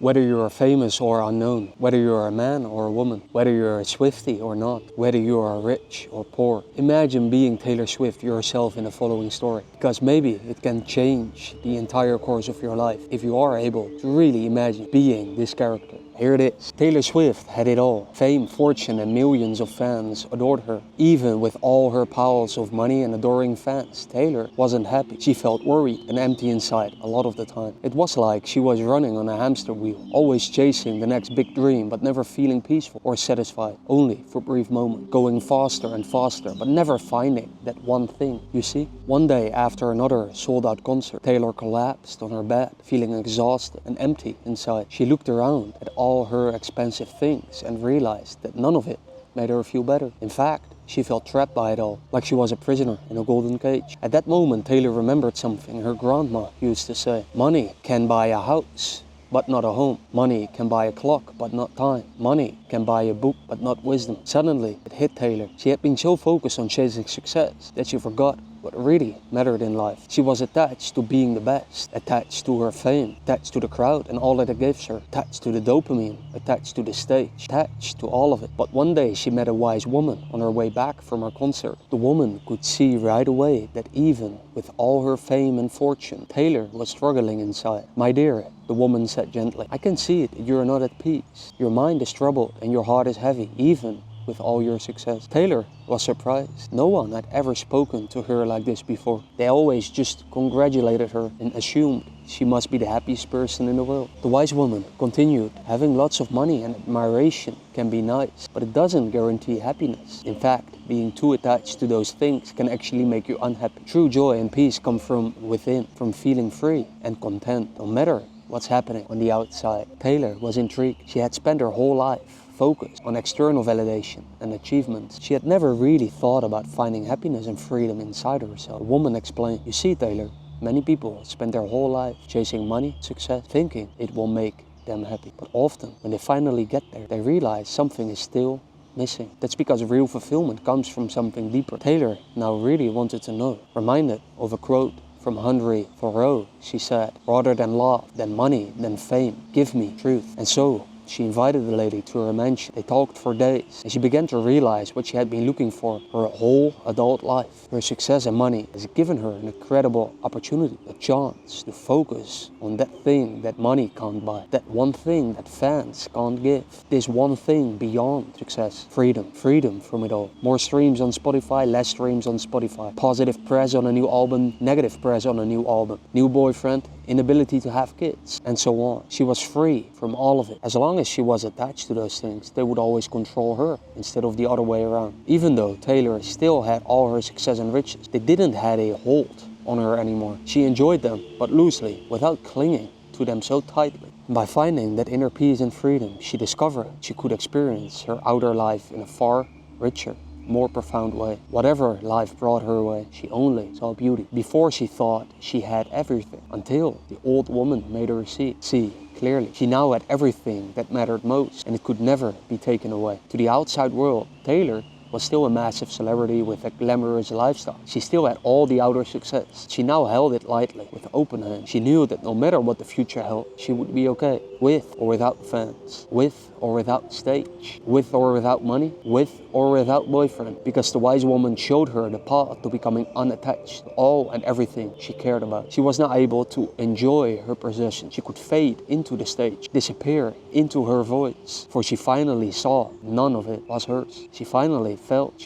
Whether you're famous or unknown, whether you're a man or a woman, whether you're a swiftie or not, whether you are rich or poor. Imagine being Taylor Swift yourself in the following story, because maybe it can change the entire course of your life if you are able to really imagine being this character. Here it is. Taylor Swift had it all. Fame, fortune, and millions of fans adored her. Even with all her piles of money and adoring fans, Taylor wasn't happy. She felt worried and empty inside a lot of the time. It was like she was running on a hamster wheel, always chasing the next big dream, but never feeling peaceful or satisfied, only for brief moments, going faster and faster, but never finding that one thing. You see, one day after another sold-out concert, Taylor collapsed on her bed, feeling exhausted and empty inside. She looked around at all her expensive things and realized that none of it made her feel better. In fact, she felt trapped by it all, like she was a prisoner in a golden cage. At that moment, Taylor remembered something her grandma used to say. Money can buy a house, but not a home. Money can buy a clock, but not time. Money can buy a book, but not wisdom. Suddenly, it hit Taylor. She had been so focused on chasing success that she forgot what really mattered in life. She was attached to being the best, attached to her fame, attached to the crowd and all that it gives her, attached to the dopamine, attached to the stage, attached to all of it. But one day she met a wise woman on her way back from her concert. The woman could see right away that even with all her fame and fortune, Taylor was struggling inside. "My dear," the woman said gently, "I can see it. You're not at peace. Your mind is troubled and your heart is heavy, even with all your success." Taylor was surprised. No one had ever spoken to her like this before. They always just congratulated her and assumed she must be the happiest person in the world. The wise woman continued, "Having lots of money and admiration can be nice, but it doesn't guarantee happiness. In fact, being too attached to those things can actually make you unhappy. True joy and peace come from within, from feeling free and content, no matter what's happening on the outside." Taylor was intrigued. She had spent her whole life focused on external validation and achievements. She had never really thought about finding happiness and freedom inside herself. The woman explained, "You see, Taylor, many people spend their whole life chasing money, success, thinking it will make them happy. But often, when they finally get there, they realize something is still missing. That's because real fulfillment comes from something deeper." Taylor now really wanted to know. Reminded of a quote from Henry Thoreau, she said, "Rather than love, than money, than fame, give me truth." And so, she invited the lady to her mansion. They talked for days, and she began to realize what she had been looking for her whole adult life. Her success and money has given her an incredible opportunity, a chance to focus on that thing that money can't buy, that one thing that fans can't give. This one thing beyond success, freedom. Freedom from it all. More streams on Spotify, less streams on Spotify. Positive press on a new album, negative press on a new album. New boyfriend, inability to have kids, and so on. She was free from all of it. As long as she was attached to those things, they would always control her instead of the other way around. Even though Taylor still had all her success and riches, they didn't have a hold on her anymore. She enjoyed them, but loosely, without clinging to them so tightly. By finding that inner peace and freedom, she discovered she could experience her outer life in a far richer, more profound way. Whatever life brought her way, she only saw beauty. Before, she thought she had everything, until the old woman made her see clearly. She now had everything that mattered most, and it could never be taken away. To the outside world, Taylor was still a massive celebrity with a glamorous lifestyle. She still had all the outer success. She now held it lightly, with open hands. She knew that no matter what the future held, she would be okay. With or without fans, with or without stage, with or without money, with or without boyfriend. Because the wise woman showed her the path to becoming unattached to all and everything she cared about. She was now able to enjoy her possessions. She could fade into the stage, disappear into her voice. For she finally saw none of it was hers. She finally felt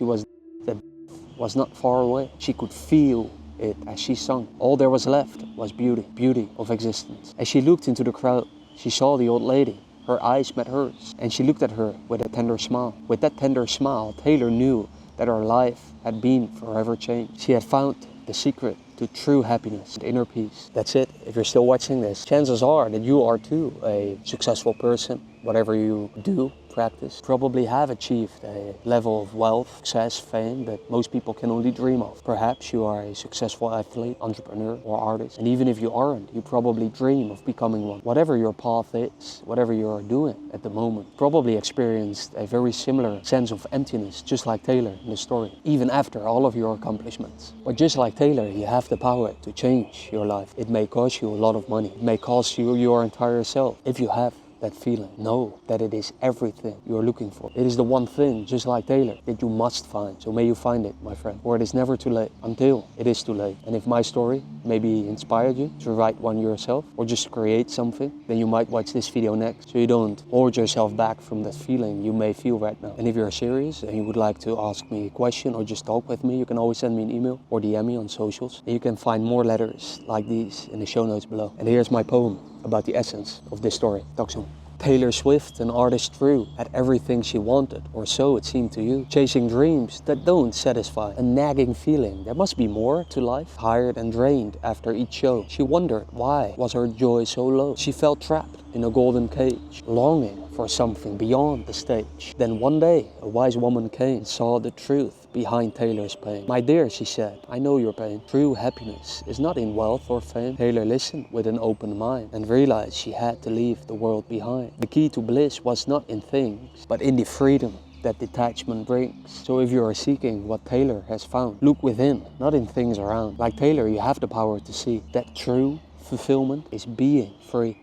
that was not far away. She could feel it as she sung. All there was left was beauty, beauty of existence. As she looked into the crowd, she saw the old lady. Her eyes met hers, and she looked at her with a tender smile. With that tender smile, Taylor knew that her life had been forever changed. She had found the secret to true happiness and inner peace. That's it. If you're still watching this, chances are that you are too a successful person. Whatever you do, practice, probably have achieved a level of wealth, success, fame that most people can only dream of. Perhaps you are a successful athlete, entrepreneur, or artist. And even if you aren't, you probably dream of becoming one. Whatever your path is, whatever you are doing at the moment, probably experienced a very similar sense of emptiness, just like Taylor in the story, even after all of your accomplishments. But just like Taylor, you have the power to change your life. It may cost you a lot of money. It may cost you your entire self if you have that feeling. Know that it is everything you're looking for. It is the one thing, just like Taylor, that you must find. So may you find it, my friend. For it is never too late until it is too late. And if my story maybe inspired you to write one yourself or just create something, then you might watch this video next so you don't hold yourself back from that feeling you may feel right now. And if you're serious and you would like to ask me a question or just talk with me, you can always send me an email or DM me on socials. And you can find more letters like these in the show notes below. And here's my poem about the essence of this story. Talk soon. Taylor Swift, an artist true, had everything she wanted, or so it seemed to you. Chasing dreams that don't satisfy, a nagging feeling there must be more to life. Tired and drained after each show, she wondered why was her joy so low. She felt trapped in a golden cage, longing for something beyond the stage. Then one day, a wise woman came and saw the truth behind Taylor's pain. My dear, she said, I know your pain. True happiness is not in wealth or fame. Taylor listened with an open mind and realized she had to leave the world behind. The key to bliss was not in things, but in the freedom that detachment brings. So if you are seeking what Taylor has found, look within, not in things around. Like Taylor, you have the power to see that true fulfillment is being free.